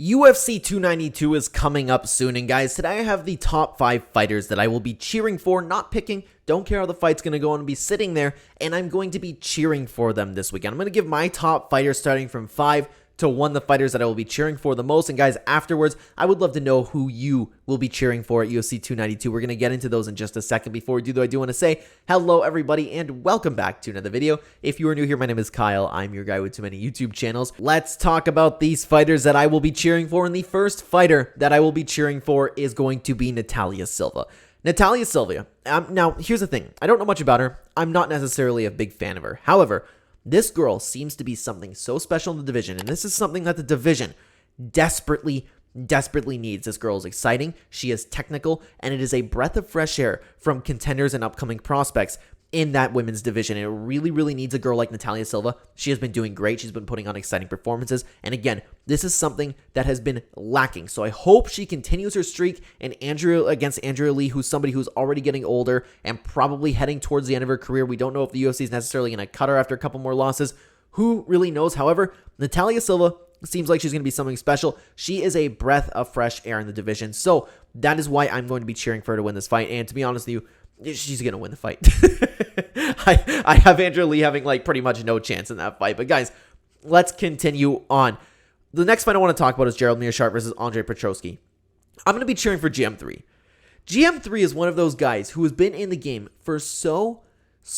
UFC 292 is coming up soon, and guys, today I have the top 5 fighters that I will be cheering for, not picking, don't care how the fight's going to go, and be sitting there, and I'm going to be cheering for them this weekend. I'm going to give my top fighters starting from 5 to 1, the fighters that I will be cheering for the most, and guys, afterwards, I would love to know who you will be cheering for at UFC 292. We're going to get into those in just a second. Before we do, though, I do want to say hello, everybody, and welcome back to another video. If you are new here, my name is Kyle. I'm your guy with too many YouTube channels. Let's talk about these fighters that I will be cheering for, and the first fighter that I will be cheering for is going to be Natalia Silva. Natalia Silva. Now, here's the thing. I don't know much about her. I'm not necessarily a big fan of her. However, this girl seems to be something so special in the division, and this is something that the division desperately needs. This girl is exciting, she is technical, and it is a breath of fresh air from contenders and upcoming prospects in that women's division. It really needs a girl like Natalia Silva. She has been doing great. She's been putting on exciting performances. And again, this is something that has been lacking. So I hope she continues her streak and against Andrea Lee, who's somebody who's already getting older and probably heading towards the end of her career. We don't know if the UFC is necessarily going to cut her after a couple more losses. Who really knows? However, Natalia Silva seems like she's going to be something special. She is a breath of fresh air in the division. So that is why I'm going to be cheering for her to win this fight. And to be honest with you, she's going to win the fight. I have Andrea Lee having like pretty much no chance in that fight. But guys, let's continue on. The next fight I want to talk about is Gerald Meerschaert versus Andre Petroski. I'm going to be cheering for GM3. GM3 is one of those guys who has been in the game for so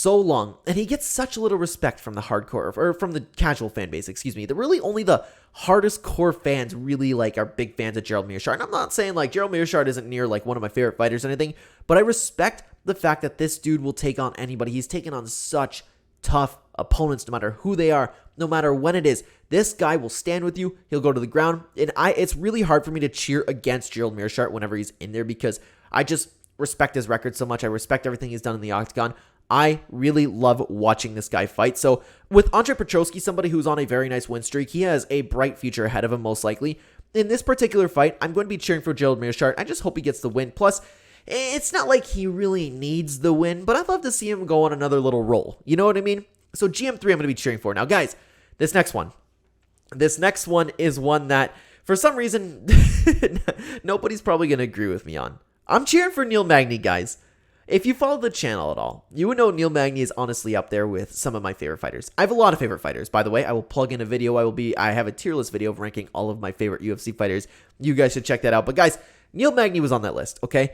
long, and he gets such little respect from the hardcore, or from the casual fan base, excuse me. Only the hardest core fans really are big fans of Gerald Meerschaert. And I'm not saying Gerald Meerschaert isn't near one of my favorite fighters or anything, but I respect the fact that this dude will take on anybody. He's taken on such tough opponents, no matter who they are, no matter when it is. This guy will stand with you. He'll go to the ground, and it's really hard for me to cheer against Gerald Meerschaert whenever he's in there, because I just respect his record so much. I respect everything he's done in the octagon. I really love watching this guy fight. So with Andre Petroski, somebody who's on a very nice win streak, he has a bright future ahead of him most likely. In this particular fight, I'm going to be cheering for Gerald Meerschaert. I just hope he gets the win. Plus, it's not like he really needs the win, but I'd love to see him go on another little roll. You know what I mean? So GM3 I'm going to be cheering for. Now guys, this next one is one that for some reason nobody's probably going to agree with me on. I'm cheering for Neil Magny, guys. If you follow the channel at all, you would know Neil Magny is honestly up there with some of my favorite fighters. I have a lot of favorite fighters, by the way. I will plug in a video. I have a tier list video of ranking all of my favorite UFC fighters. You guys should check that out. But guys, Neil Magny was on that list, okay?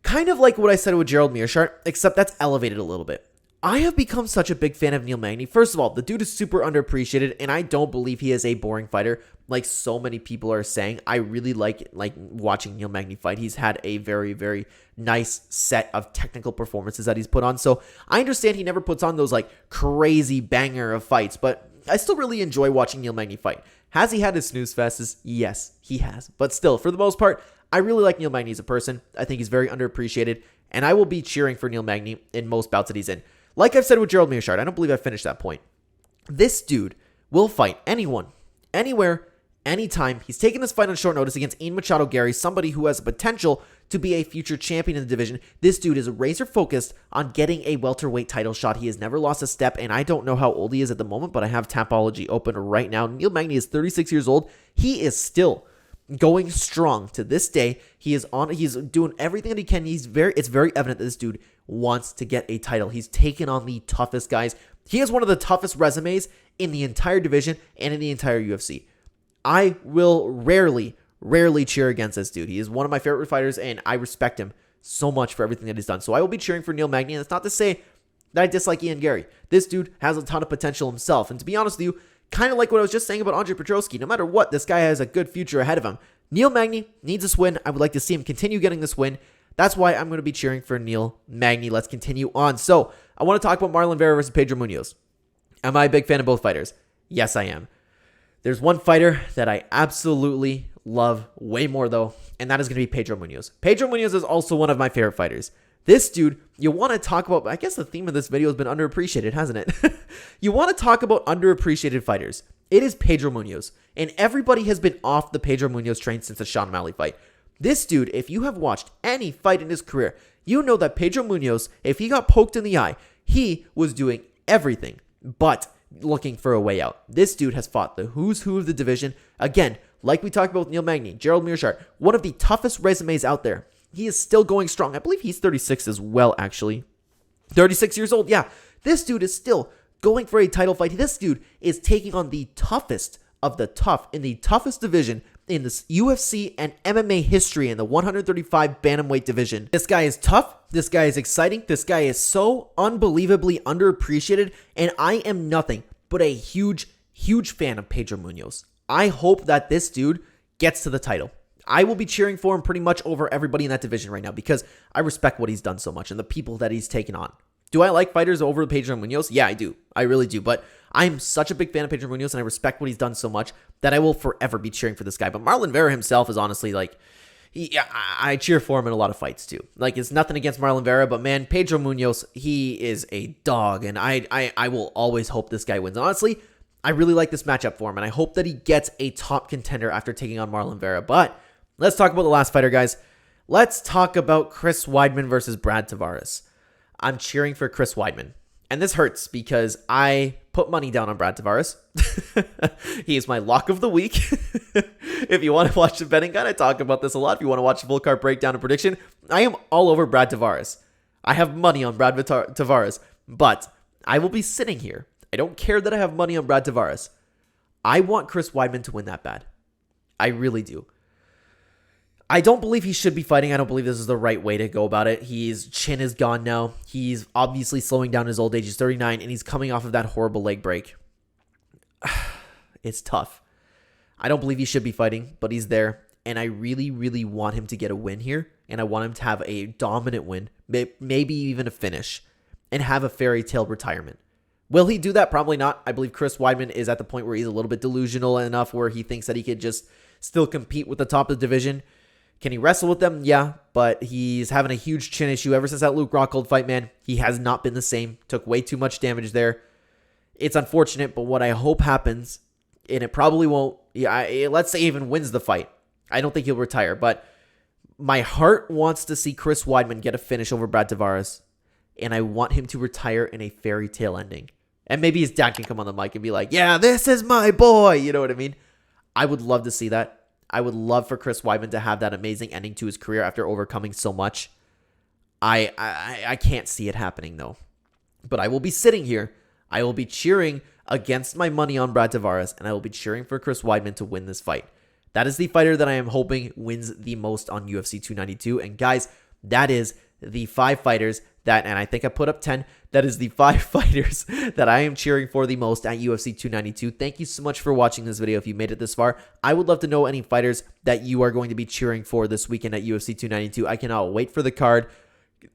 Kind of like what I said with Gerald Meerschaert, except that's elevated a little bit. I have become such a big fan of Neil Magny. First of all, the dude is super underappreciated, and I don't believe he is a boring fighter like so many people are saying. I really like watching Neil Magny fight. He's had a very nice set of technical performances that he's put on. So I understand he never puts on those crazy banger of fights, but I still really enjoy watching Neil Magny fight. Has he had his snooze fests? Yes, he has. But still, for the most part, I really like Neil Magny as a person. I think he's very underappreciated, and I will be cheering for Neil Magny in most bouts that he's in. Like I've said with Gerald Meerschaert, I don't believe I finished that point. This dude will fight anyone, anywhere, anytime. He's taken this fight on short notice against Ian Machado Gary, somebody who has the potential to be a future champion in the division. This dude is razor focused on getting a welterweight title shot. He has never lost a step, and I don't know how old he is at the moment, but I have Tapology open right now. Neil Magny is 36 years old. He is still going strong to this day. He's doing everything that he can. It's very evident that this dude wants to get a title. He's taken on the toughest guys. He has one of the toughest resumes in the entire division and in the entire UFC. I will rarely cheer against this dude. He is one of my favorite fighters, and I respect him so much for everything that he's done. So I will be cheering for Neil Magny, and that's not to say that I dislike Ian Gary. This dude has a ton of potential himself, and to be honest with you, kind of like what I was just saying about Andre Petroski, no matter what, this guy has a good future ahead of him. Neil Magny needs this win. I would like to see him continue getting this win. That's why I'm going to be cheering for Neil Magny. Let's continue on. So, I want to talk about Marlon Vera versus Pedro Munoz. Am I a big fan of both fighters? Yes, I am. There's one fighter that I absolutely love way more, though, and that is going to be Pedro Munoz. Pedro Munoz is also one of my favorite fighters. This dude, you want to talk about, I guess the theme of this video has been underappreciated, hasn't it? You want to talk about underappreciated fighters. It is Pedro Munoz, and everybody has been off the Pedro Munoz train since the Sean O'Malley fight. This dude, if you have watched any fight in his career, you know that Pedro Munoz, if he got poked in the eye, he was doing everything but looking for a way out. This dude has fought the who's who of the division. Again, like we talked about with Neil Magny, Gerald Mearshart, one of the toughest resumes out there. He is still going strong. I believe he's 36 as well, actually. 36 years old, yeah. This dude is still going for a title fight. This dude is taking on the toughest of the tough in the toughest division in this UFC and MMA history in the 135 bantamweight division. This guy is tough. This guy is exciting. This guy is so unbelievably underappreciated, and I am nothing but a huge fan of Pedro Munoz. I hope that this dude gets to the title. I will be cheering for him pretty much over everybody in that division right now because I respect what he's done so much and the people that he's taken on. Do I like fighters over Pedro Munoz? Yeah, I do. I really do. But I'm such a big fan of Pedro Munoz, and I respect what he's done so much that I will forever be cheering for this guy. But Marlon Vera himself is honestly like, I cheer for him in a lot of fights too. Like, it's nothing against Marlon Vera, but man, Pedro Munoz, he is a dog, and I will always hope this guy wins. Honestly, I really like this matchup for him, and I hope that he gets a top contender after taking on Marlon Vera. But let's talk about the last fighter, guys. Let's talk about Chris Weidman versus Brad Tavares. I'm cheering for Chris Weidman. And this hurts because I put money down on Brad Tavares. He is my lock of the week. If you want to watch the betting guide, I talk about this a lot. If you want to watch the full card breakdown and prediction, I am all over Brad Tavares. I have money on Brad Tavares, but I will be sitting here. I don't care that I have money on Brad Tavares. I want Chris Weidman to win that bad. I really do. I don't believe he should be fighting. I don't believe this is the right way to go about it. His chin is gone now. He's obviously slowing down his old age. He's 39, and he's coming off of that horrible leg break. It's tough. I don't believe he should be fighting, but he's there, and I really, really want him to get a win here, and I want him to have a dominant win, maybe even a finish, and have a fairy tale retirement. Will he do that? Probably not. I believe Chris Weidman is at the point where he's a little bit delusional enough where he thinks that he could just still compete with the top of the division. Can he wrestle with them? Yeah, but he's having a huge chin issue ever since that Luke Rockhold fight, man. He has not been the same. Took way too much damage there. It's unfortunate, but what I hope happens, and it probably won't, let's say even wins the fight. I don't think he'll retire, but my heart wants to see Chris Weidman get a finish over Brad Tavares, and I want him to retire in a fairy tale ending. And maybe his dad can come on the mic and be like, yeah, this is my boy. You know what I mean? I would love to see that. I would love for Chris Weidman to have that amazing ending to his career after overcoming so much. I can't see it happening, though. But I will be sitting here. I will be cheering against my money on Brad Tavares, and I will be cheering for Chris Weidman to win this fight. That is the fighter that I am hoping wins the most on UFC 292. And guys, that is the 5 fighters that, and I think I put up 10, that is the 5 fighters that I am cheering for the most at UFC 292. Thank you so much for watching this video. If you made it this far, I would love to know any fighters that you are going to be cheering for this weekend at UFC 292. I cannot wait for the card.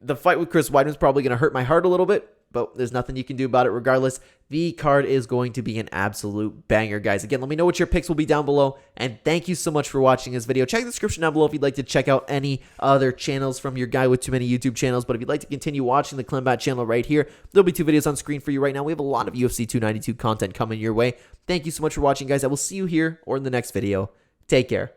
The fight with Chris Weidman is probably going to hurt my heart a little bit, but there's nothing you can do about it regardless. The card is going to be an absolute banger, guys. Again, let me know what your picks will be down below, and thank you so much for watching this video. Check the description down below if you'd like to check out any other channels from your guy with too many YouTube channels, but if you'd like to continue watching the Clenbat channel right here, there'll be 2 videos on screen for you right now. We have a lot of UFC 292 content coming your way. Thank you so much for watching, guys. I will see you here or in the next video. Take care.